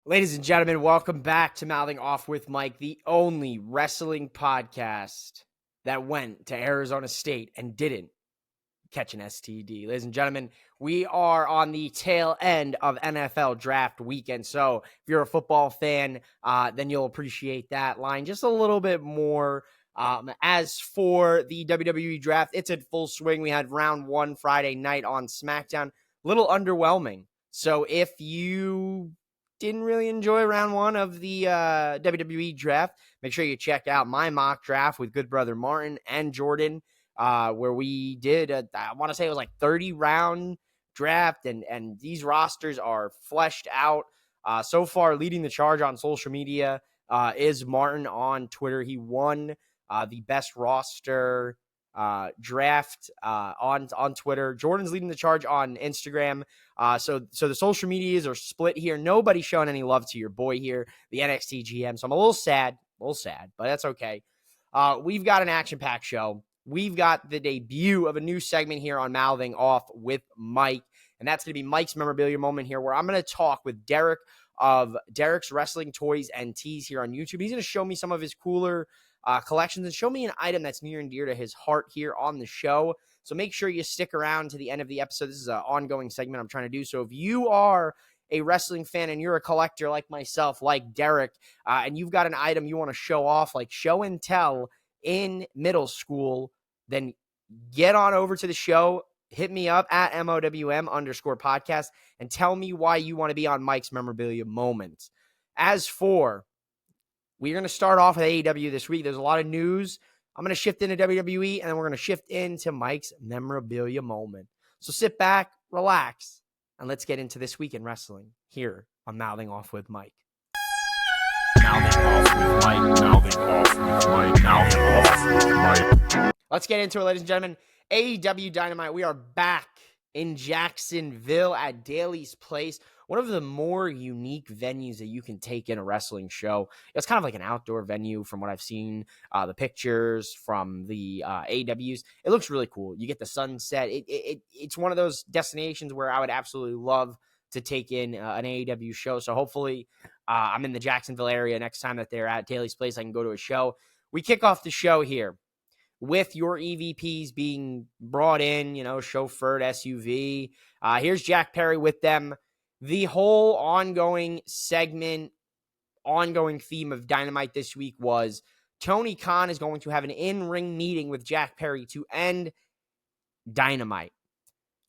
Ladies and gentlemen, welcome back to Mouthing Off with Mike, the only wrestling podcast that went to Arizona State and didn't catch an STD. Ladies and gentlemen, we are on the tail end of NFL draft weekend. So if you're a football fan, then you'll appreciate that line just a little bit more. As for the WWE draft, it's in full swing. We had round one Friday night on SmackDown. A little underwhelming. So if you didn't really enjoy round one of the WWE draft, make sure you check out my mock draft with good brother Martin and Jordan, where we did, I want to say it was like 30 round draft, and these rosters are fleshed out. So far, leading the charge on social media is Martin on Twitter. He won the best roster draft on Twitter. Jordan's leading the charge on Instagram. So the social medias are split here. Nobody's showing any love to your boy here, the NXT GM. So I'm a little sad, but that's okay. We've got an action-packed show. We've got the debut of a new segment here on Mouthing Off with Mike, and that's going to be Mike's memorabilia moment here, where I'm going to talk with Derrick of Derrick's Wrestling Toys and Tees here on YouTube. He's going to show me some of his cooler collections and show me an item that's near and dear to his heart here on the show. So make sure you stick around to the end of the episode. This is an ongoing segment I'm trying to do. So if you are a wrestling fan and you're a collector like myself, like Derrick, and you've got an item you want to show off, like show and tell in middle school, then get on over to the show. Hit me up at MOWM_podcast and tell me why you want to be on Mike's memorabilia moment. As for, we're going to start off with AEW this week. There's a lot of news. I'm going to shift into WWE, and then we're going to shift into Mike's memorabilia moment. So sit back, relax, and let's get into this week in wrestling here on Mouthing Off with Mike. Mouthing Off with Mike. Mouthing Off with Mike. Mouthing Off with Mike. Let's get into it, ladies and gentlemen. AEW Dynamite. We are back in Jacksonville at Daly's Place, one of the more unique venues that you can take in a wrestling show. It's kind of like an outdoor venue from what I've seen, the pictures from the AEWs. It looks really cool. You get the sunset. It's one of those destinations where I would absolutely love to take in an AEW show. So hopefully I'm in the Jacksonville area next time that they're at Daly's Place. I can go to a show. We kick off the show here with your EVPs being brought in, chauffeured SUV. Here's Jack Perry with them. The whole ongoing segment, ongoing theme of Dynamite this week was Tony Khan is going to have an in-ring meeting with Jack Perry to end Dynamite.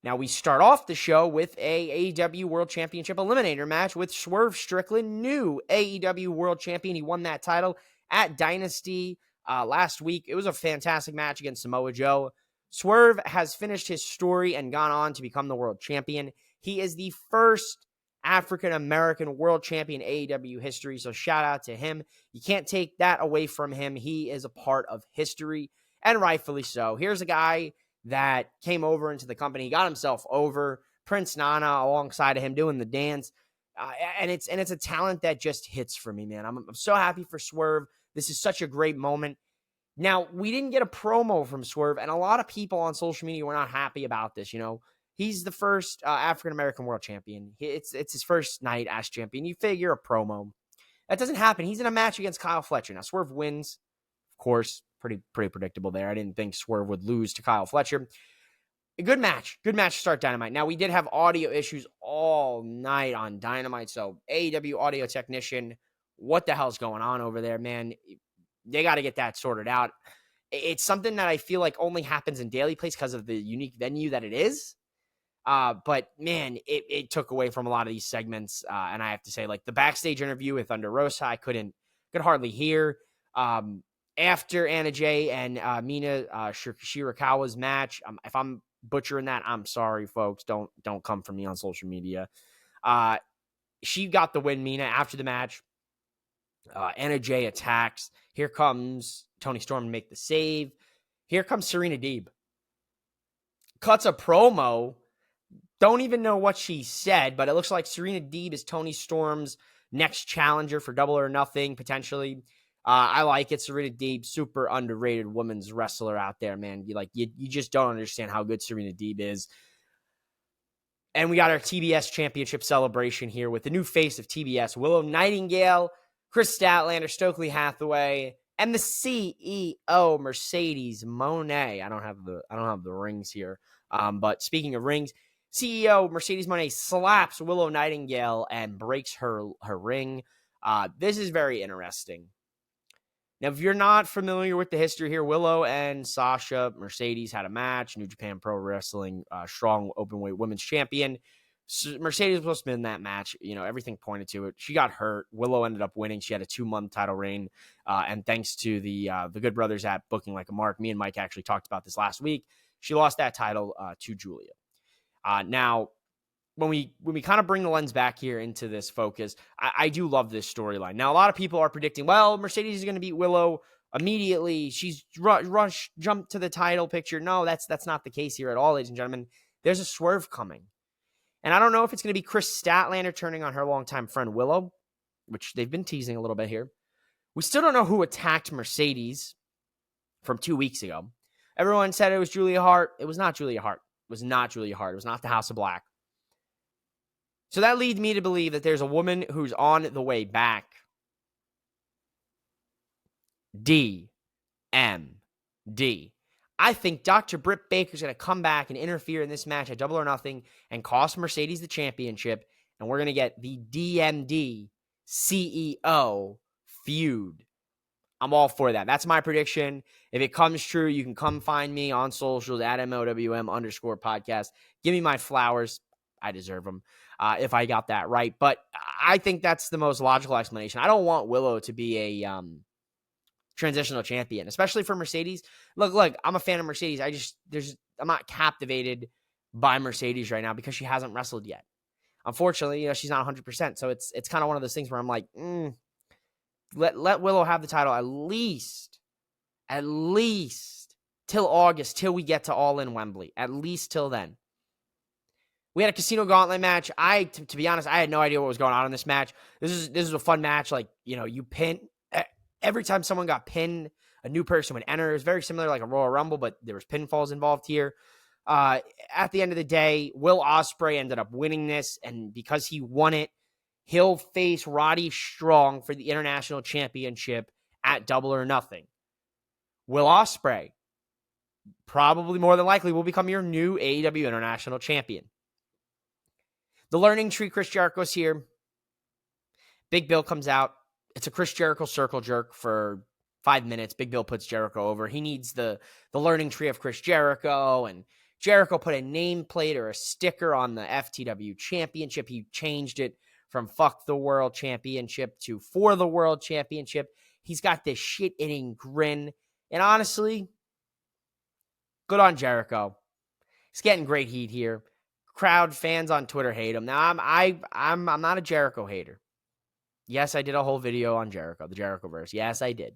Now, we start off the show with a AEW World Championship Eliminator match with Swerve Strickland, new AEW World Champion. He won that title at Dynasty last week. It was a fantastic match against Samoa Joe. Swerve has finished his story and gone on to become the world champion. He is the first African-American world champion in AEW history, so shout out to him. You can't take that away from him. He is a part of history, and rightfully so. Here's a guy that came over into the company. He got himself over. Prince Nana alongside of him doing the dance. And it's a talent that just hits for me, man. I'm so happy for Swerve. This is such a great moment. Now, we didn't get a promo from Swerve, and a lot of people on social media were not happy about this. He's the first African-American world champion. It's his first night as champion. You figure a promo. That doesn't happen. He's in a match against Kyle Fletcher. Now, Swerve wins, of course. Pretty predictable there. I didn't think Swerve would lose to Kyle Fletcher. A good match. Good match to start Dynamite. Now, we did have audio issues all night on Dynamite, so AEW audio technician, what the hell's going on over there, man? They got to get that sorted out. It's something that I feel like only happens in Daly Place because of the unique venue that it is. But man, it took away from a lot of these segments. And I have to say, like the backstage interview with Thunder Rosa, I could hardly hear. After Anna Jay and Mina Shirakawa's match, if I'm butchering that, I'm sorry, folks. Don't come for me on social media. She got the win, Mina, after the match. Anna Jay attacks. Here comes Tony Storm to make the save. Here comes Serena Deeb. Cuts a promo. Don't even know what she said, but it looks like Serena Deeb is Tony Storm's next challenger for Double or Nothing, potentially. I like it. Serena Deeb, super underrated women's wrestler out there, man. You just don't understand how good Serena Deeb is. And we got our TBS championship celebration here with the new face of TBS, Willow Nightingale, Chris Statlander, Stokely Hathaway, and the CEO, Mercedes Moné. I don't have the rings here. But speaking of rings, CEO Mercedes Moné slaps Willow Nightingale and breaks her ring. This is very interesting. Now, if you're not familiar with the history here, Willow and Sasha Mercedes had a match. New Japan Pro Wrestling strong openweight women's champion. Mercedes was supposed to be in that match. Everything pointed to it. She got hurt. Willow ended up winning. She had a 2-month title reign. And thanks to the Good Brothers at Booking Like a Mark, me and Mike actually talked about this last week. She lost that title to Julia. Now, when we kind of bring the lens back here into this focus, I do love this storyline. Now, a lot of people are predicting, well, Mercedes is going to beat Willow immediately. She's jumped to the title picture. No, that's not the case here at all, ladies and gentlemen. There's a swerve coming. And I don't know if it's going to be Chris Statlander turning on her longtime friend Willow, which they've been teasing a little bit here. We still don't know who attacked Mercedes from 2 weeks ago. Everyone said it was Julia Hart. It was not Julia Hart. It was not Julia Hart. It was not the House of Black. So that leads me to believe that there's a woman who's on the way back. DMD. I think Dr. Britt Baker's going to come back and interfere in this match at Double or Nothing and cost Mercedes the championship. And we're going to get the DMD CEO feud. I'm all for that. That's my prediction. If it comes true, you can come find me on socials at MOWM_podcast. Give me my flowers. I deserve them if I got that right. But I think that's the most logical explanation. I don't want Willow to be a transitional champion, especially for Mercedes. Look, I'm a fan of Mercedes. I'm not captivated by Mercedes right now because she hasn't wrestled yet. Unfortunately, she's not 100%. So it's kind of one of those things where I'm like, let Willow have the title at least till August, till we get to All In Wembley. At least till then. We had a Casino Gauntlet match. To be honest, I had no idea what was going on in this match. This is a fun match. You pin every time someone got pinned, a new person would enter. It was very similar like a Royal Rumble, but there was pinfalls involved here. At the end of the day, Will Ospreay ended up winning this, and because he won it, he'll face Roddy Strong for the International Championship at Double or Nothing. Will Ospreay probably more than likely will become your new AEW International Champion. The Learning Tree, Chris Jericho's here. Big Bill comes out. It's a Chris Jericho circle jerk for 5 minutes. Big Bill puts Jericho over. He needs the Learning Tree of Chris Jericho, and Jericho put a nameplate or a sticker on the FTW Championship. He changed it from Fuck the World Championship to For the World Championship. He's got this shit-eating grin. And honestly, good on Jericho. He's getting great heat here. Crowd fans on Twitter hate him. Now, I'm not a Jericho hater. Yes, I did a whole video on Jericho, the Jericho-verse. Yes, I did.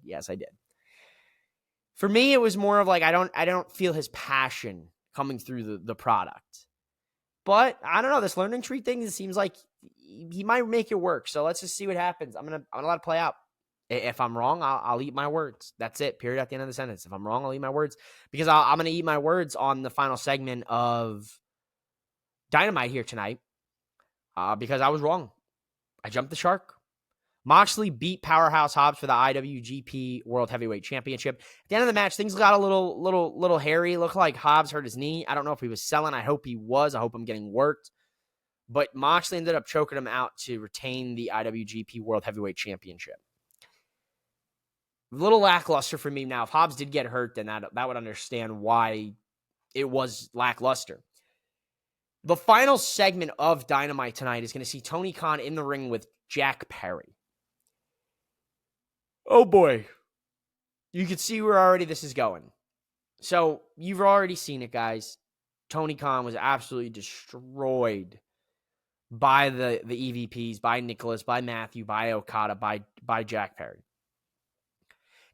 For me, it was more of like I don't feel his passion coming through the product. But I don't know, this Learning Tree thing, it seems like he might make it work. So let's just see what happens. I'm gonna let it play out. If I'm wrong, I'll eat my words. That's it. Period. At the end of the sentence. If I'm wrong, I'll eat my words because I'm gonna eat my words on the final segment of Dynamite here tonight because I was wrong. I jumped the shark. Moxley beat Powerhouse Hobbs for the IWGP World Heavyweight Championship. At the end of the match, things got a little hairy. It looked like Hobbs hurt his knee. I don't know if he was selling. I hope he was. I hope I'm getting worked. But Moxley ended up choking him out to retain the IWGP World Heavyweight Championship. A little lackluster for me now. If Hobbs did get hurt, then that would understand why it was lackluster. The final segment of Dynamite tonight is going to see Tony Khan in the ring with Jack Perry. Oh boy. You can see where already this is going. So, you've already seen it, guys. Tony Khan was absolutely destroyed by the EVPs, by Nicholas, by Matthew, by Okada, by Jack Perry.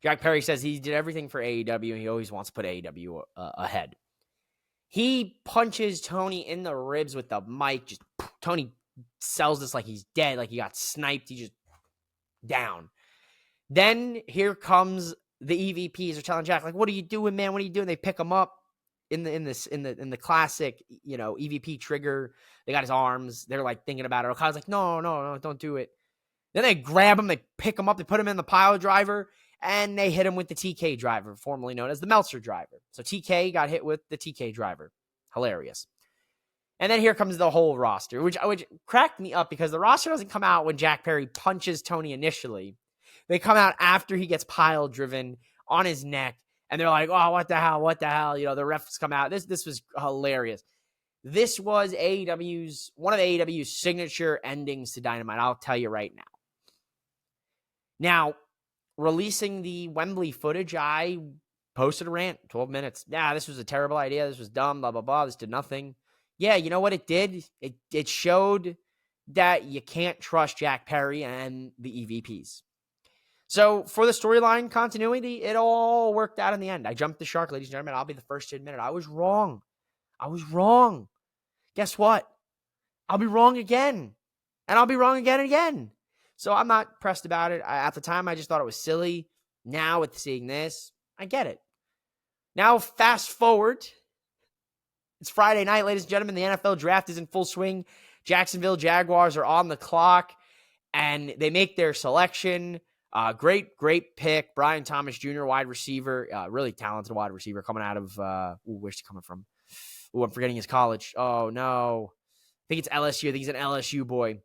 Jack Perry says he did everything for AEW and he always wants to put AEW ahead. He punches Tony in the ribs with the mic. Tony sells this like he's dead, like he got sniped. He just down. Then here comes the EVPs. They're telling Jack, like, what are you doing, man? What are you doing? They pick him up. the classic, EVP trigger. They got his arms. They're like thinking about it. Okada's like, no, don't do it. Then they grab him, they pick him up, they put him in the pile driver, and they hit him with the TK driver, formerly known as the Meltzer driver. So TK got hit with the TK driver. Hilarious. And then here comes the whole roster, which cracked me up because the roster doesn't come out when Jack Perry punches Tony initially. They come out after he gets pile driven on his neck, and they're like, oh, what the hell? The refs come out. This was hilarious. This was one of AEW's signature endings to Dynamite, I'll tell you right now. Now, releasing the Wembley footage, I posted a rant, 12 minutes. This was a terrible idea. This was dumb, blah, blah, blah. This did nothing. Yeah, you know what it did? It showed that you can't trust Jack Perry and the EVPs. So for the storyline continuity, it all worked out in the end. I jumped the shark, ladies and gentlemen. I'll be the first to admit it. I was wrong. Guess what? I'll be wrong again. And I'll be wrong again and again. So I'm not pressed about it. At the time, I just thought it was silly. Now, with seeing this, I get it. Now, fast forward. It's Friday night, ladies and gentlemen. The NFL draft is in full swing. Jacksonville Jaguars are on the clock, and they make their selection. Great pick. Brian Thomas Jr., wide receiver. Really talented wide receiver coming out of, where's he coming from? I'm forgetting his college. Oh, no. I think it's LSU. I think he's an LSU boy.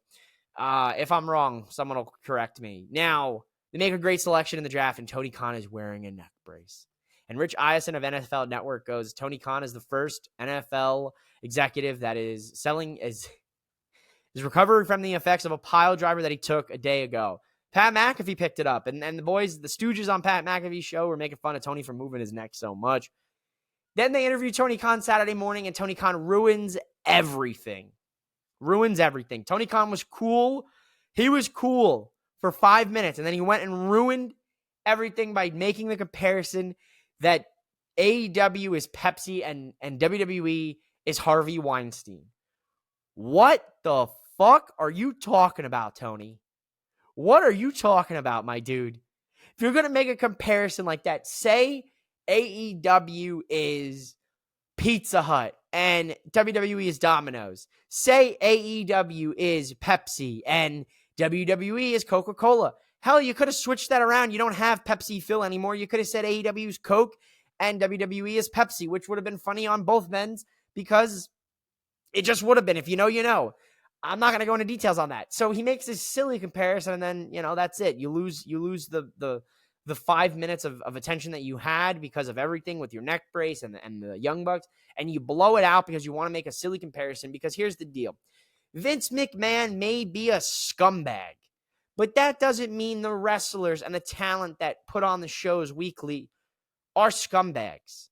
If I'm wrong, someone will correct me. Now, they make a great selection in the draft, and Tony Khan is wearing a neck brace. And Rich Eisen of NFL Network goes, Tony Khan is the first NFL executive that is recovering from the effects of a pile driver that he took a day ago. Pat McAfee picked it up, and the boys, the Stooges on Pat McAfee's show, were making fun of Tony for moving his neck so much. Then they interview Tony Khan Saturday morning, and Tony Khan ruins everything. Tony Khan was cool. He was cool for 5 minutes, and then he went and ruined everything by making the comparison that AEW is Pepsi and WWE is Harvey Weinstein. What the fuck are you talking about, Tony? What are you talking about, my dude? If you're going to make a comparison like that, say AEW is Pizza Hut and WWE is Domino's. Say AEW is Pepsi and WWE is Coca-Cola. Hell, you could have switched that around. You don't have Pepsi Phil anymore. You could have said AEW's Coke and WWE is Pepsi, which would have been funny on both ends because it just would have been. If you know, you know. I'm not going to go into details on that. So he makes this silly comparison, and then, that's it. You lose the 5 minutes of attention that you had because of everything with your neck brace and the Young Bucks, and you blow it out because you want to make a silly comparison. Because here's the deal. Vince McMahon may be a scumbag, but that doesn't mean the wrestlers and the talent that put on the shows weekly are scumbags.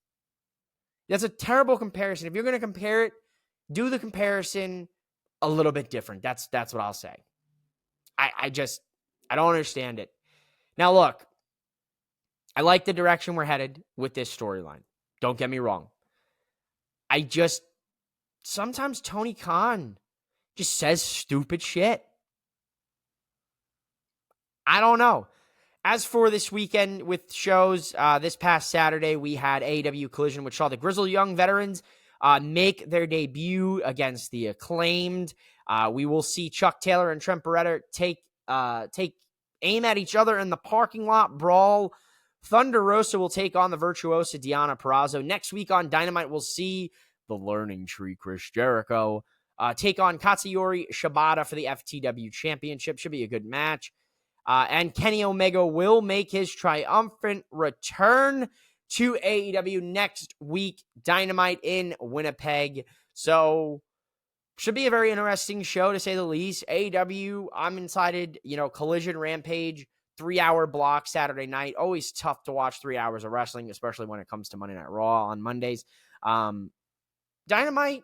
That's a terrible comparison. If you're going to compare it, do the comparison a little bit different. That's what I'll say. I don't understand it. Now, look, I like the direction we're headed with this storyline. Don't get me wrong. Sometimes Tony Khan just says stupid shit. I don't know. As for this weekend with shows, this past Saturday, we had AEW Collision, which saw the Grizzled Young Veterans make their debut against the Acclaimed. We will see Chuck Taylor and Trent Beretta take aim at each other in the parking lot brawl. Thunder Rosa will take on the virtuosa Deonna Purrazzo. Next week on Dynamite, we'll see the Learning Tree Chris Jericho take on Katsuyori Shibata for the FTW Championship. Should be a good match. And Kenny Omega will make his triumphant return to AEW next week, Dynamite in Winnipeg. So, should be a very interesting show, to say the least. AEW, I'm excited. Collision, Rampage, 3-hour block Saturday night. Always tough to watch 3 hours of wrestling, especially when it comes to Monday Night Raw on Mondays. Dynamite,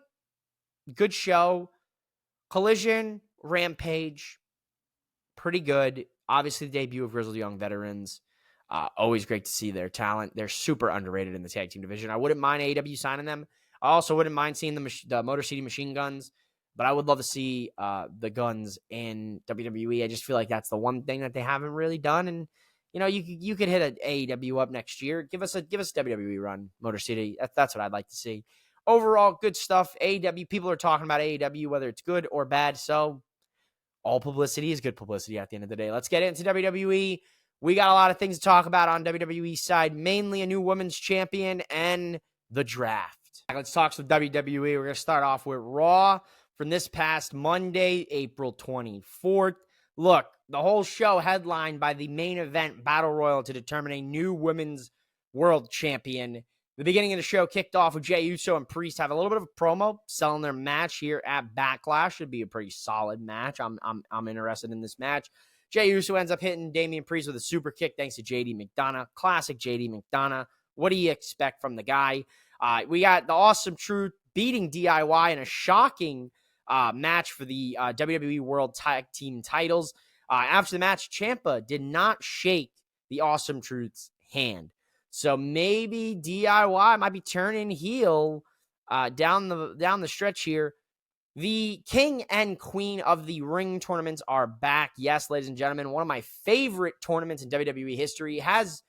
good show. Collision, Rampage, pretty good. Obviously, the debut of Grizzled Young Veterans. Always great to see their talent. They're super underrated in the tag team division. I wouldn't mind AEW signing them. I also wouldn't mind seeing the Motor City Machine Guns, but I would love to see the Guns in WWE. I just feel like that's the one thing that they haven't really done, and you could hit an AEW up next year. Give us a WWE run, Motor City. That's what I'd like to see. Overall, good stuff. AEW, people are talking about AEW, whether it's good or bad. So all publicity is good publicity at the end of the day. Let's get into WWE. We got a lot of things to talk about on WWE side, mainly a new women's champion and the draft. Let's talk some WWE. We're going to start off with Raw from this past Monday, April 24th. Look, the whole show headlined by the main event Battle Royal to determine a new women's world champion. The beginning of the show kicked off with Jey Uso and Priest have a little bit of a promo selling their match here at Backlash. Should be a pretty solid match. I'm interested in this match. Jey Uso ends up hitting Damian Priest with a super kick thanks to JD McDonough. Classic JD McDonough. What do you expect from the guy? We got the Awesome Truth beating DIY in a shocking match for the WWE World Tag Team titles. After the match, Ciampa did not shake the Awesome Truth's hand. So maybe DIY might be turning heel down the stretch here. The king and queen of the ring tournaments are back. Yes, ladies and gentlemen, one of my favorite tournaments in WWE history has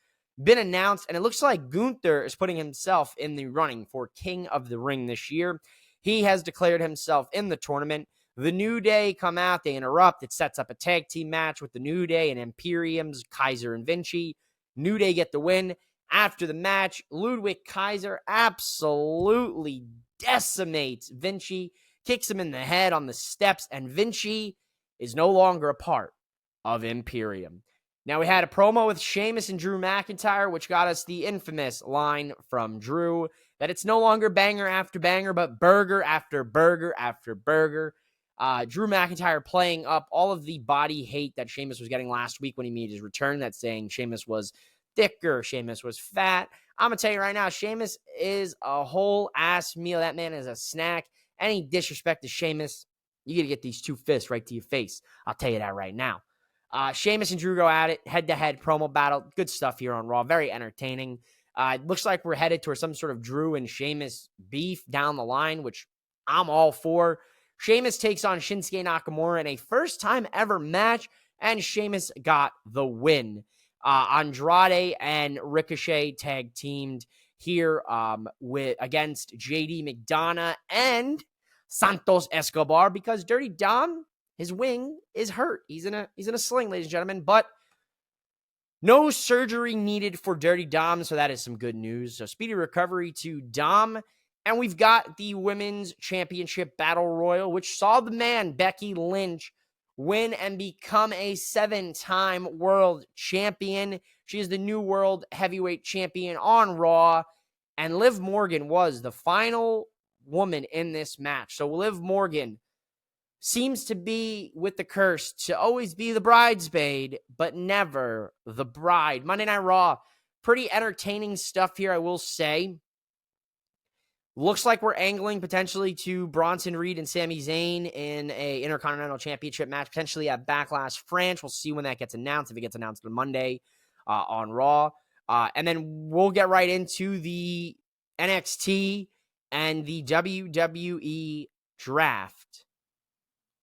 been announced, and it looks like Gunther is putting himself in the running for King of the Ring this year. He has declared himself in the tournament. The New Day come out, they interrupt. It sets up a tag team match with the New Day and Imperium's Kaiser and Vinci. New Day get the win. After the match, Ludwig Kaiser absolutely decimates Vinci, kicks him in the head on the steps, and Vinci is no longer a part of Imperium. Now, we had a promo with Sheamus and Drew McIntyre, which got us the infamous line from Drew that it's no longer banger after banger, but burger after burger after burger. Drew McIntyre playing up all of the body hate that Sheamus was getting last week when he made his return. That's saying Sheamus was thicker, Sheamus was fat. I'm going to tell you right now, Sheamus is a whole ass meal. That man is a snack. Any disrespect to Sheamus, you got to get these two fists right to your face. I'll tell you that right now. Sheamus and Drew go at it, head-to-head promo battle. Good stuff here on Raw. Very entertaining. It looks like we're headed towards some sort of Drew and Sheamus beef down the line, which I'm all for. Sheamus takes on Shinsuke Nakamura in a first-time ever match, and Sheamus got the win. Andrade and Ricochet tag teamed here against JD McDonough and Santos Escobar because Dirty Dom, his wing is hurt. He's in a sling, ladies and gentlemen, but no surgery needed for Dirty Dom, so that is some good news. So speedy recovery to Dom. And we've got the Women's Championship Battle Royal, which saw the man, Becky Lynch, win and become a 7-time world champion. She is the new world heavyweight champion on Raw. And Liv Morgan was the final woman in this match. So Liv Morgan seems to be with the curse to always be the bridesmaid, but never the bride. Monday Night Raw, pretty entertaining stuff here, I will say. Looks like we're angling potentially to Bronson Reed and Sami Zayn in a Intercontinental Championship match, potentially at Backlash France. We'll see when that gets announced, if it gets announced on Monday on Raw. And then we'll get right into the NXT and the WWE Draft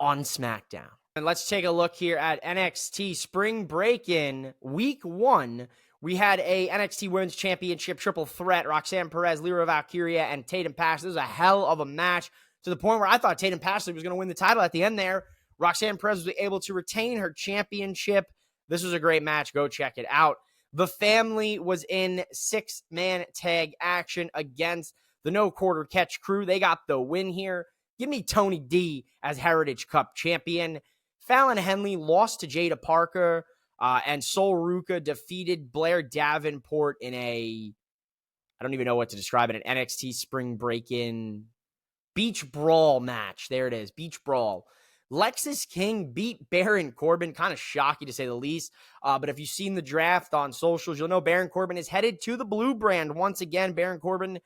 on SmackDown. And let's take a look here at NXT Spring Break-In Week 1. We had a NXT Women's Championship triple threat. Roxanne Perez, Lyra Valkyria, and Tatum Paxley. This was a hell of a match to the point where I thought Tatum Paxley was going to win the title at the end there. Roxanne Perez was able to retain her championship. This was a great match. Go check it out. The family was in 6-man tag action against the No Quarter Catch crew. They got the win here. Give me Tony D as Heritage Cup champion. Fallon Henley lost to Jada Parker. And Sol Ruka defeated Blair Davenport in I don't even know what to describe it, an NXT Spring Break-In Beach Brawl match. There it is, Beach Brawl. Lexis King beat Baron Corbin. Kind of shocking to say the least. But if you've seen the draft on socials, you'll know Baron Corbin is headed to the blue brand. Once again, Baron Corbin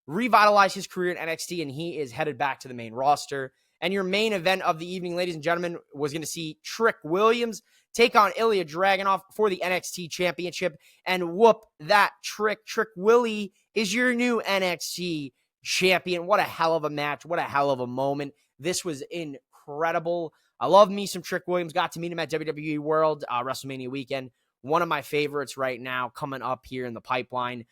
revitalized his career in NXT, and he is headed back to the main roster. And your main event of the evening, ladies and gentlemen, was going to see Trick Williams take on Ilya Dragunov for the NXT Championship and whoop that Trick. Trick Willie is your new NXT champion. What a hell of a match. What a hell of a moment. This was incredible. I love me some Trick Williams. Got to meet him at WWE World WrestleMania weekend. one of my favorites right now coming up here in the pipeline.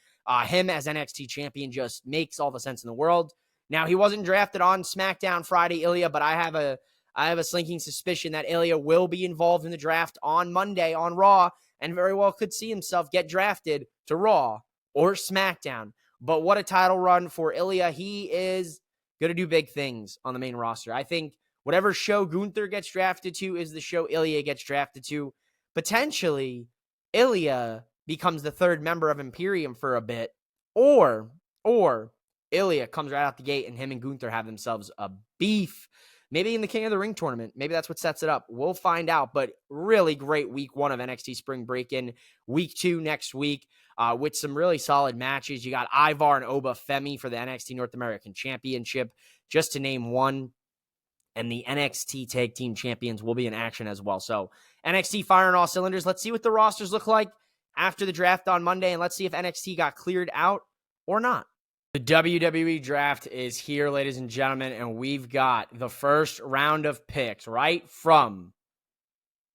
Him as NXT champion just makes all the sense in the world. Now, he wasn't drafted on SmackDown Friday, Ilya, but I have a slinking suspicion that Ilya will be involved in the draft on Monday on Raw, and very well could see himself get drafted to Raw or SmackDown. But what a title run for Ilya. He is going to do big things on the main roster. I think whatever show Gunther gets drafted to is the show Ilya gets drafted to. Potentially, Ilya becomes the third member of Imperium for a bit, or Ilya comes right out the gate and him and Gunther have themselves a beef. Maybe in the King of the Ring tournament. Maybe that's what sets it up. We'll find out. But really great week 1 of NXT Spring Break-In. Week 2 next week with some really solid matches. You got Ivar and Oba Femi for the NXT North American Championship, just to name one. And the NXT Tag Team Champions will be in action as well. So NXT firing all cylinders. Let's see what the rosters look like after the draft on Monday. And let's see if NXT got cleared out or not. The WWE Draft is here, ladies and gentlemen, and we've got the first round of picks right from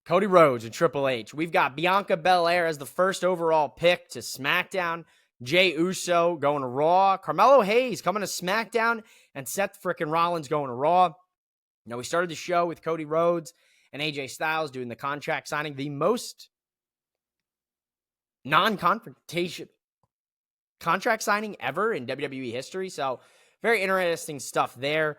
Cody Rhodes and Triple H. We've got Bianca Belair as the first overall pick to SmackDown, Jey Uso going to Raw, Carmelo Hayes coming to SmackDown, and Seth frickin' Rollins going to Raw. Now, we started the show with Cody Rhodes and AJ Styles doing the contract signing, the most non-confrontation contract signing ever in WWE history. So very interesting stuff there.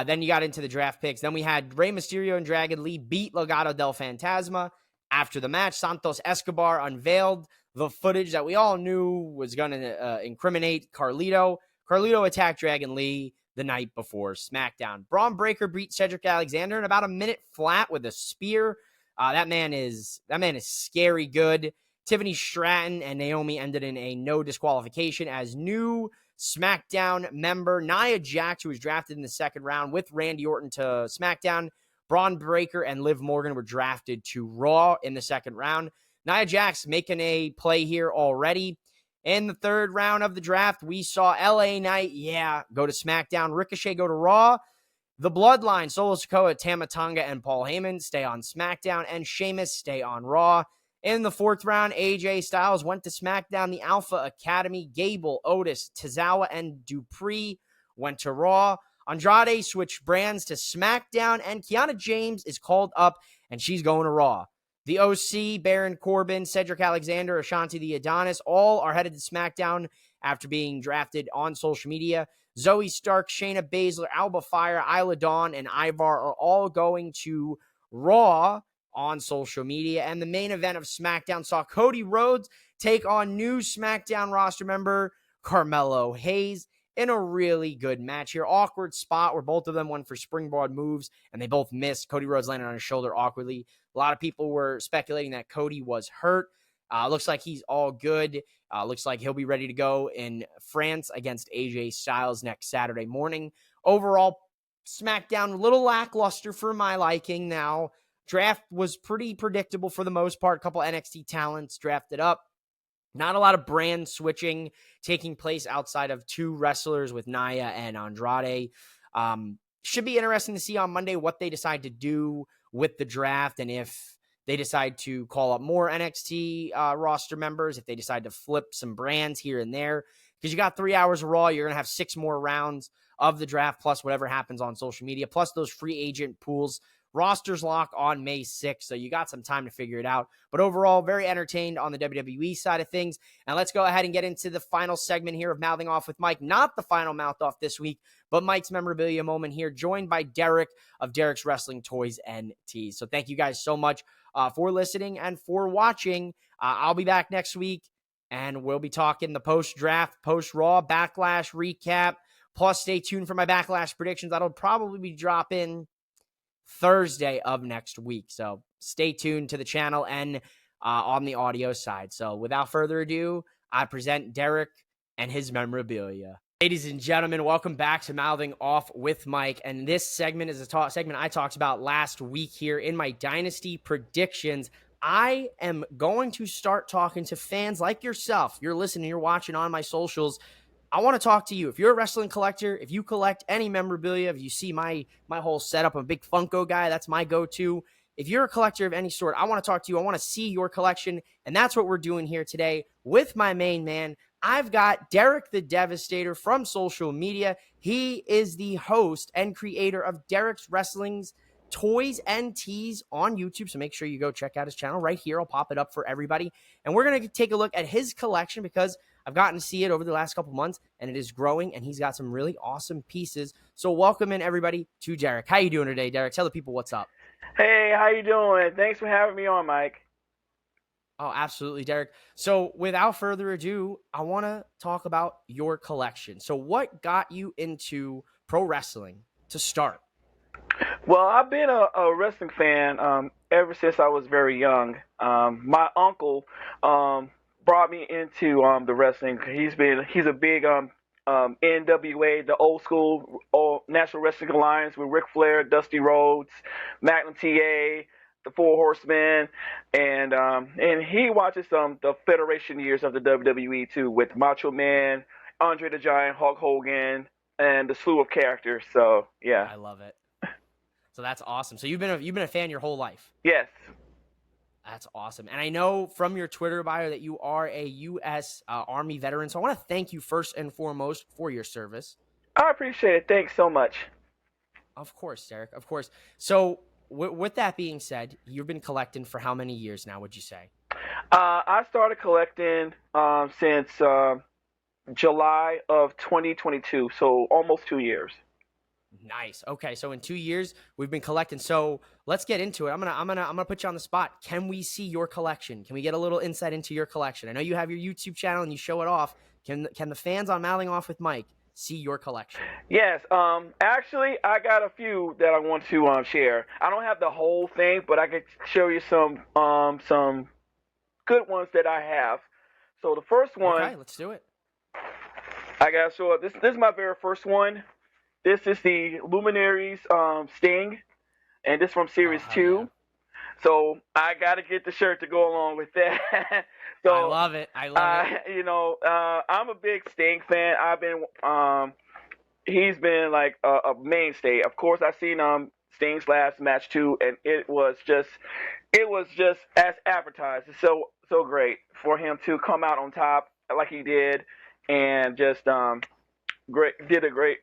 Then you got into the draft picks. Then we had Rey Mysterio and Dragon Lee beat Legado del Fantasma. After the match, Santos Escobar unveiled the footage that we all knew was going to incriminate Carlito. Carlito attacked Dragon Lee the night before SmackDown. Braun Breaker beat Cedric Alexander in about a minute flat with a spear. That man is scary good. Tiffany Stratton and Naomi ended in a no disqualification as new SmackDown member Nia Jax, who was drafted in the second round with Randy Orton to SmackDown. Braun Breaker and Liv Morgan were drafted to Raw in the second round. Nia Jax making a play here already. In the third round of the draft, we saw LA Knight, go to SmackDown. Ricochet go to Raw. The Bloodline, Solo Sikoa, Tama Tonga, and Paul Heyman stay on SmackDown, and Sheamus stay on Raw. In the fourth round, AJ Styles went to SmackDown. The Alpha Academy, Gable, Otis, Tozawa, and Dupree went to Raw. Andrade switched brands to SmackDown, and Kiana James is called up, and she's going to Raw. The OC, Baron Corbin, Cedric Alexander, Ashanti the Adonis, all are headed to SmackDown after being drafted on social media. Zoe Stark, Shayna Baszler, Alba Fire, Isla Dawn, and Ivar are all going to Raw on social media. And the main event of SmackDown saw Cody Rhodes take on new SmackDown roster member Carmelo Hayes in a really good match here. Awkward spot where both of them went for springboard moves and they both missed. Cody Rhodes landed on his shoulder awkwardly. A lot of people were speculating that Cody was hurt. Looks like he's all good. Looks like he'll be ready to go in France against AJ Styles next Saturday morning. Overall, SmackDown, a little lackluster for my liking now. Draft was pretty predictable for the most part. A couple NXT talents drafted up. Not a lot of brand switching taking place outside of two wrestlers with Nia and Andrade. Should be interesting to see on Monday what they decide to do with the draft and if they decide to call up more NXT roster members, if they decide to flip some brands here and there. Because you got 3 hours of Raw, you're going to have 6 more rounds of the draft, plus whatever happens on social media, plus those free agent pools. Rosters lock on May 6th, so you got some time to figure it out. But overall, very entertained on the WWE side of things. And let's go ahead and get into the final segment here of Mouthing Off with Mike. Not the final mouth off this week, but Mike's memorabilia moment here, joined by Derrick of Derrick's Wrestling Toys and Tees. So thank you guys so much for listening and for watching. I'll be back next week, and we'll be talking the post-draft, post-Raw, Backlash recap. Plus, stay tuned for my Backlash predictions. That'll probably be dropping Thursday of next week. So stay tuned to the channel and on the audio side. So without further ado, I present Derrick and his memorabilia. Ladies and gentlemen, welcome back to Mouthing Off with Mike. And this segment is a segment I talked about last week here in my Dynasty predictions. I am going to start talking to fans like yourself. You're listening, you're watching on my socials. I want to talk to you. If you're a wrestling collector, if you collect any memorabilia, if you see my whole setup, I'm a big Funko guy. That's my go-to. if you're a collector of any sort, I want to talk to you. I want to see your collection. And that's what we're doing here today with my main man. I've got Derrick the Devastator from social media. He is the host and creator of Derrick's Wrestling's Toys and Tees on YouTube. So make sure you go check out his channel right here. I'll pop it up for everybody. And we're going to take a look at his collection because I've gotten to see it over the last couple months and it is growing and he's got some really awesome pieces. So welcome in everybody to Derrick. How you doing today, Derrick? Tell the people what's up. Hey, how you doing? Thanks for having me on, Mike. Oh, absolutely, Derrick. So without further ado, I want to talk about your collection. So what got you into pro wrestling to start? Well, I've been a wrestling fan ever since I was very young. My uncle brought me into the wrestling. He's a big NWA, the old school National Wrestling Alliance with Ric Flair, Dusty Rhodes, Magnum TA, the Four Horsemen, and he watches the Federation years of the WWE too, with Macho Man, Andre the Giant, Hulk Hogan, and the slew of characters. So yeah, I love it. So that's awesome. So you've been a fan your whole life. Yes. That's awesome. And I know from your Twitter bio that you are a U.S. Army veteran. So I want to thank you first and foremost for your service. I appreciate it. Thanks so much. Of course, Derrick. Of course. So with that being said, you've been collecting for how many years now, would you say? I started collecting since July of 2022, so almost 2 years. Nice. Okay, so in 2 years we've been collecting. So let's get into it. I'm gonna put you on the spot. Can we see your collection? Can we get a little insight into your collection? I know you have your YouTube channel and you show it off. Can the fans on Mouthing Off with Mike see your collection? Yes. Actually, I got a few that I want to share. I don't have the whole thing, but I could show you some good ones that I have. So the first one. Okay, let's do it. I gotta show it. This is my very first one. This is the Luminaries Sting, and this from Series 2. Yeah. So I got to get the shirt to go along with that. So I love it. I love it. You know, I'm a big Sting fan. He's been like a mainstay. Of course, I've seen Sting's last match too, and it was just as advertised. It's so great for him to come out on top like he did, and just did a great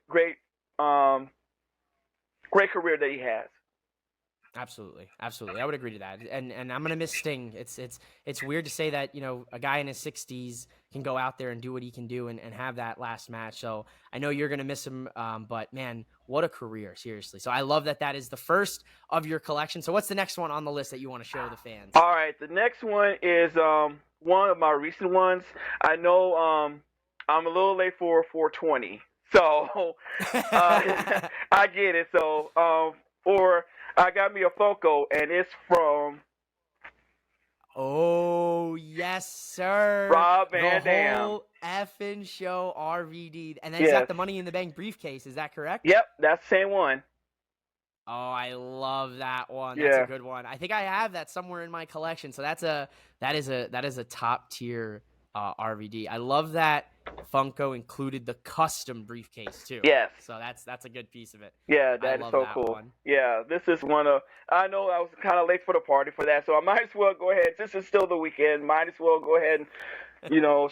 career that he has. Absolutely. I would agree to that. And I'm gonna miss Sting. It's weird to say that, you know, a guy in his 60s can go out there and do what he can do and have that last match. So I know you're gonna miss him, but man, what a career, seriously. So I love that is the first of your collection. So what's the next one on the list that you want to show the fans? All right, the next one is one of my recent ones. I know I'm a little late for 420. So I get it. So I got me a Funko, and it's from. Oh yes, sir. Rob Van Dam. The whole effing show RVD, and then he's got the Money in the Bank briefcase. Is that correct? Yep, that's the same one. Oh, I love that one. That's a good one. I think I have that somewhere in my collection. So that is a top tier RVD. I love that Funko included the custom briefcase too. Yes. So that's a good piece of it. Yeah, that is so cool. One. Yeah, this is one of. I know I was kind of late for the party for that, so I might as well go ahead. This is still the weekend. Might as well go ahead and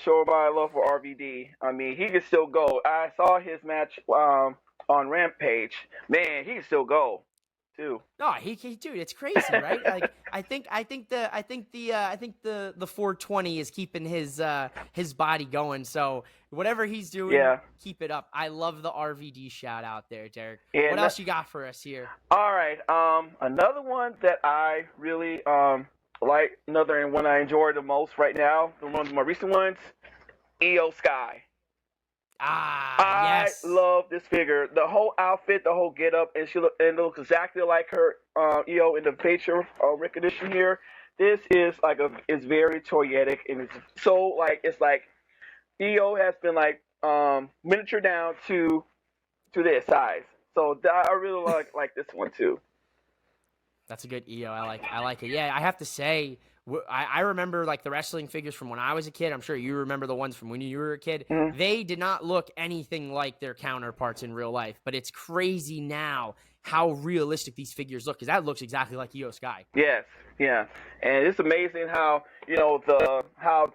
show my love for RVD. I mean, he can still go. I saw his match on Rampage. Man, he can still go. Too. No, he dude, it's crazy, right? Like I think the 420 is keeping his body going. So whatever he's doing, keep it up. I love the RVD shout out there, Derrick. Yeah, what else you got for us here? All right, another one that I really like, another one I enjoy the most right now, one of my recent ones, Io Sky. I love this figure. The whole outfit, the whole get up, and it looks exactly like her Io in the picture recognition here. This is it's very toyetic, and it's so it's like Io has been miniature down to this size. So I really like this one too. That's a good Io. I like it. Yeah, I have to say, I remember the wrestling figures from when I was a kid. I'm sure you remember the ones from when you were a kid. Mm-hmm. They did not look anything like their counterparts in real life, but it's crazy now how realistic these figures look, because that looks exactly like Io Sky. Yes, yeah, and it's amazing how how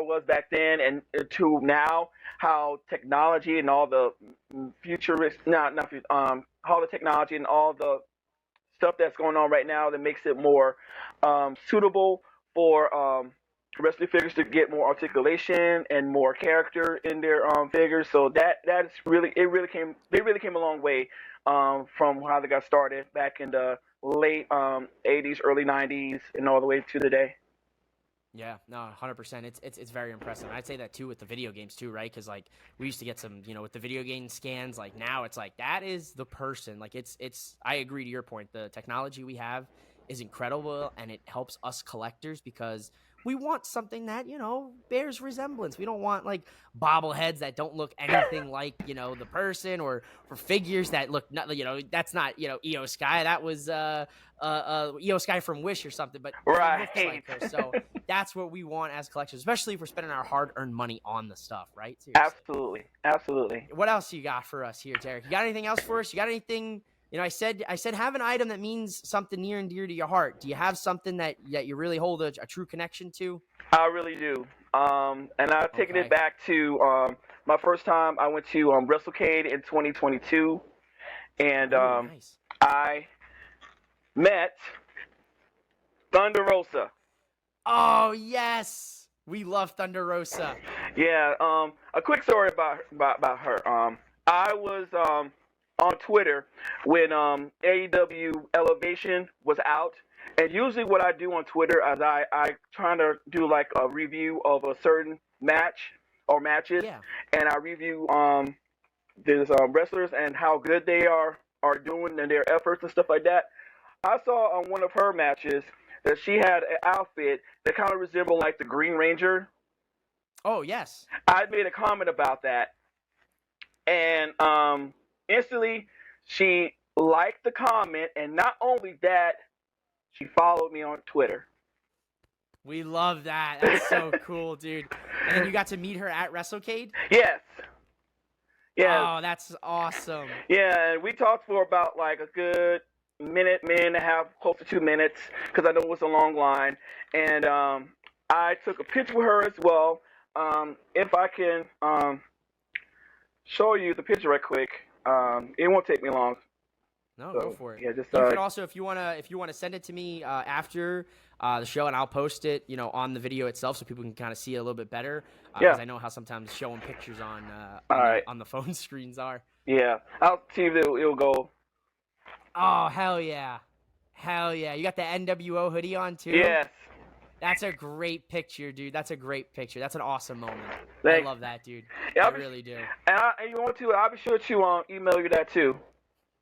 it was back then and to now, how technology and all the futurist, how the technology and all the stuff that's going on right now that makes it more suitable for wrestling figures to get more articulation and more character in their figures. So that's really they really came a long way from how they got started back in the late 80s, early 90s, and all the way to today. Yeah, no, 100%. It's very impressive. And I'd say that too with the video games too, right? Because like we used to get some, with the video game scans. Like now, it's like that is the person. Like it's. I agree to your point. The technology we have is incredible, and it helps us collectors because we want something that bears resemblance. We don't want like bobbleheads that don't look anything like the person, or for figures that look not. That's not Io Sky. That was Io Sky from Wish or something. But right, looks like her. So that's what we want as collectors, especially if we're spending our hard-earned money on the stuff, right? Seriously. Absolutely. What else you got for us here, Derrick? You got anything else for us? You got anything? I said have an item that means something near and dear to your heart. Do you have something that you really hold a true connection to? I really do. And I've taken it back to my first time I went to WrestleCade in 2022, and nice. I met Thunder Rosa. Oh yes, we love Thunder Rosa. Yeah. A quick story about her. I was on Twitter when AEW Elevation was out, and usually what I do on Twitter is I try to do like a review of a certain match or matches, and I review these wrestlers and how good they are doing and their efforts and stuff like that. I saw on one of her matches that she had an outfit that kind of resembled like the Green Ranger. Oh yes. I made a comment about that, and instantly she liked the comment, and not only that, she followed me on Twitter. We love that. That's so cool, dude. And then you got to meet her at WrestleCade? Yes. Oh, that's awesome. Yeah, and we talked for about like a good minute and a half, close to 2 minutes, because I know it was a long line. And I took a picture with her as well. If I can show you the picture right quick. It won't take me long. No, go for it. Yeah, just you can also, if you wanna send it to me after the show, and I'll post it, on the video itself, so people can kind of see it a little bit better. Because I know how sometimes showing pictures on the phone screens are. Yeah, I'll see if it'll go. Oh hell yeah, You got the NWO hoodie on too. Yes. That's a great picture, dude. That's a great picture. That's an awesome moment. Thanks. I love that, dude. Yeah, I really do. And you want to? I'll be sure to email you that too,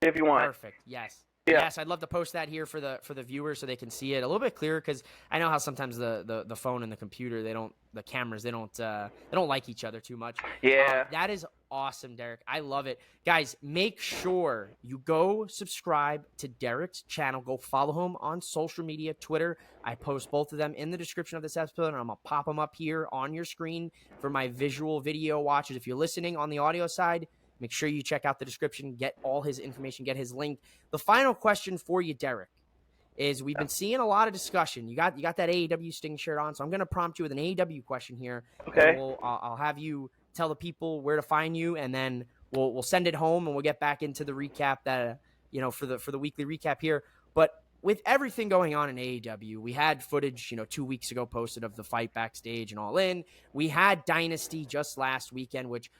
if you want. Perfect. Yes. Yeah. Yes, I'd love to post that here for the viewers so they can see it a little bit clearer, because I know how sometimes the phone and the computer, the cameras they don't like each other too much. Yeah. That is awesome, Derrick. I love it. Guys, make sure you go subscribe to Derrick's channel. Go follow him on social media, Twitter. I post both of them in the description of this episode, and I'm going to pop them up here on your screen for my visual video watchers. If you're listening on the audio side, make sure you check out the description, get all his information, get his link. The final question for you, Derrick, is we've been seeing a lot of discussion. You got that AEW Sting shirt on, so I'm going to prompt you with an AEW question here. Okay. I'll have you tell the people where to find you, and then we'll send it home, and we'll get back into the recap that for the weekly recap here. But with everything going on in AEW, we had footage 2 weeks ago posted of the fight backstage and All In. We had Dynasty just last weekend, which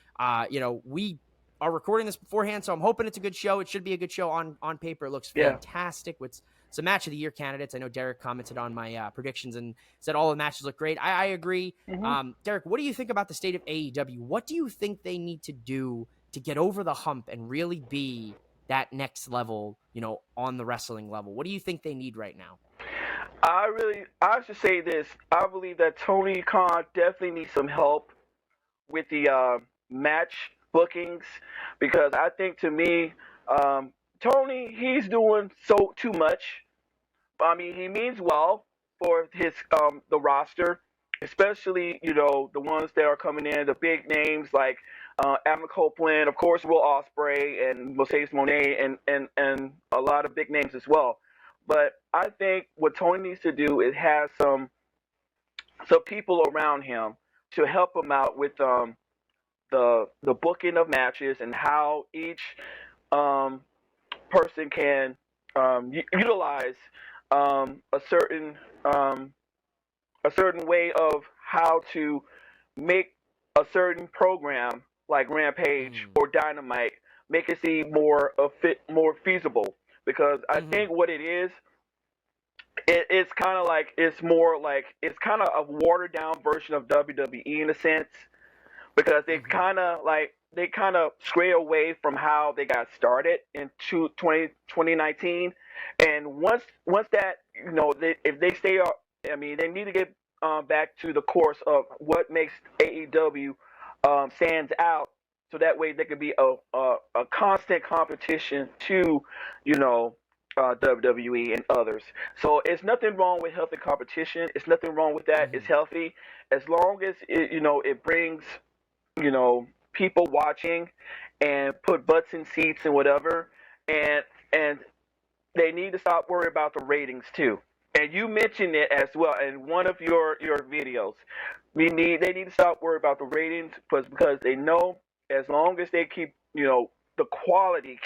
we are recording this beforehand, so I'm hoping it's a good show. It should be a good show on paper. It looks fantastic with some match of the year candidates. I know Derrick commented on my predictions and said all the matches look great. I agree. Mm-hmm. Derrick, what do you think about the state of AEW? What do you think they need to do to get over the hump and really be that next level, on the wrestling level? What do you think they need right now? I should say this. I believe that Tony Khan definitely needs some help with the match bookings, because I think, to me, Tony, he's doing too much. I mean, he means well for his the roster especially, the ones that are coming in, the big names like Adam Copeland, of course, Will Ospreay and Mercedes Monet, and a lot of big names as well. But I think what Tony needs to do is have some people around him to help him out with the booking of matches and how each person can utilize a certain way of how to make a certain program like Rampage or Dynamite make it seem more feasible. Because I think what it is, it's kind of like it's kind of a watered down version of WWE in a sense, because they kind of stray away from how they got started in 2019, and once that if they stay up, I mean they need to get back to the course of what makes AEW stands out, so that way they could be a constant competition to WWE and others. So it's nothing wrong with healthy competition. It's nothing wrong with that. It's healthy as long as it brings people watching and put butts in seats and whatever, and they need to stop worrying about the ratings too. And you mentioned it as well in one of your videos. They need to stop worrying about the ratings because they know as long as they keep the quality,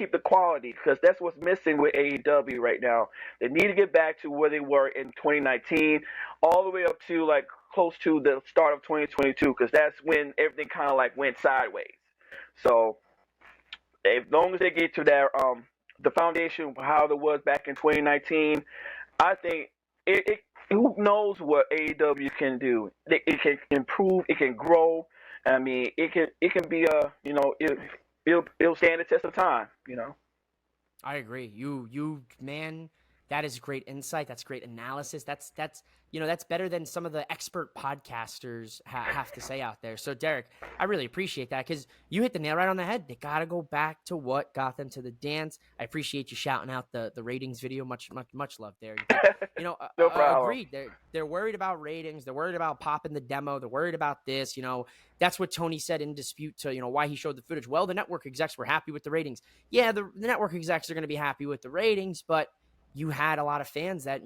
because that's what's missing with AEW right now. They need to get back to where they were in 2019, all the way up to like close to the start of 2022, because that's when everything kind of like went sideways. So as long as they get to their the foundation of how it was back in 2019, I think it who knows what AEW can do. It can improve, it can grow. I mean, it can be it'll stand the test of time. I agree. You man, that is great insight. That's great analysis. That's better than some of the expert podcasters have to say out there. So Derrick, I really appreciate that because you hit the nail right on the head. They got to go back to what got them to the dance. I appreciate you shouting out the ratings video. Much love there. No problem. Agreed. They're worried about ratings. They're worried about popping the demo. They're worried about this. That's what Tony said in dispute to why he showed the footage. Well, the network execs were happy with the ratings. Yeah, the network execs are going to be happy with the ratings, but you had a lot of fans that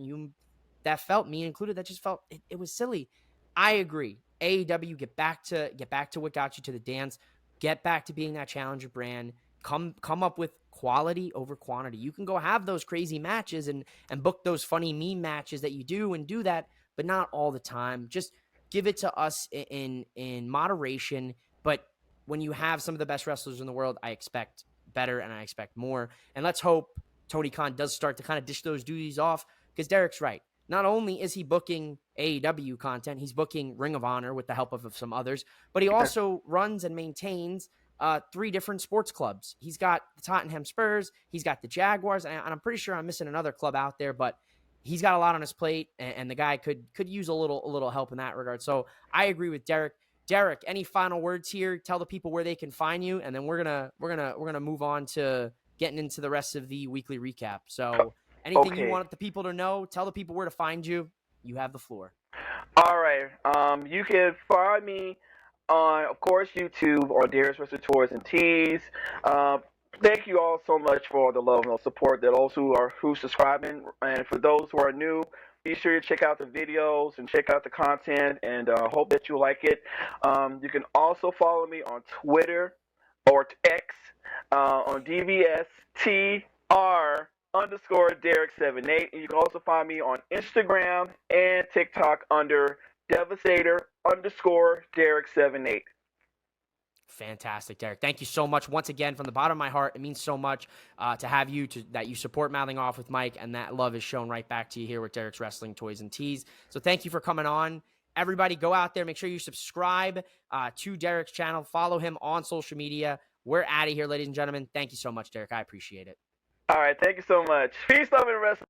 felt, me included, that just felt it was silly. I agree. AEW, get back to what got you to the dance. Get back to being that challenger brand. Come up with quality over quantity. You can go have those crazy matches and book those funny meme matches that you do and do that, but not all the time. Just give it to us in moderation. But when you have some of the best wrestlers in the world, I expect better and I expect more. And let's hope Tony Khan does start to kind of dish those duties off, because Derrick's right. Not only is he booking AEW content, he's booking Ring of Honor with the help of some others, but he also runs and maintains 3 different sports clubs. He's got the Tottenham Spurs, he's got the Jaguars, and I'm pretty sure I'm missing another club out there, but he's got a lot on his plate, and the guy could use a little help in that regard. So I agree with Derrick. Derrick, any final words here? Tell the people where they can find you, and then we're gonna move on to getting into the rest of the weekly recap. So anything you want the people to know, tell the people where to find you. You have the floor. All right. You can find me on, of course, YouTube on Derrick's Wrestling Toys and Tees. Thank you all so much for the love and the support. That those who's subscribing, and for those who are new, be sure to check out the videos and check out the content, and hope that you like it. You can also follow me on Twitter or X on DVSTR_Derrick78. And you can also find me on Instagram and TikTok under Devastator_Derrick78. Fantastic, Derrick. Thank you so much once again from the bottom of my heart. It means so much to have you, that you support Mouthing Off with Mike, and that love is shown right back to you here with Derrick's Wrestling Toys and Tees. So thank you for coming on. Everybody go out there. Make sure you subscribe to Derrick's channel. Follow him on social media. We're out of here, ladies and gentlemen. Thank you so much, Derrick. I appreciate it. All right. Thank you so much. Peace, love, and wrestling.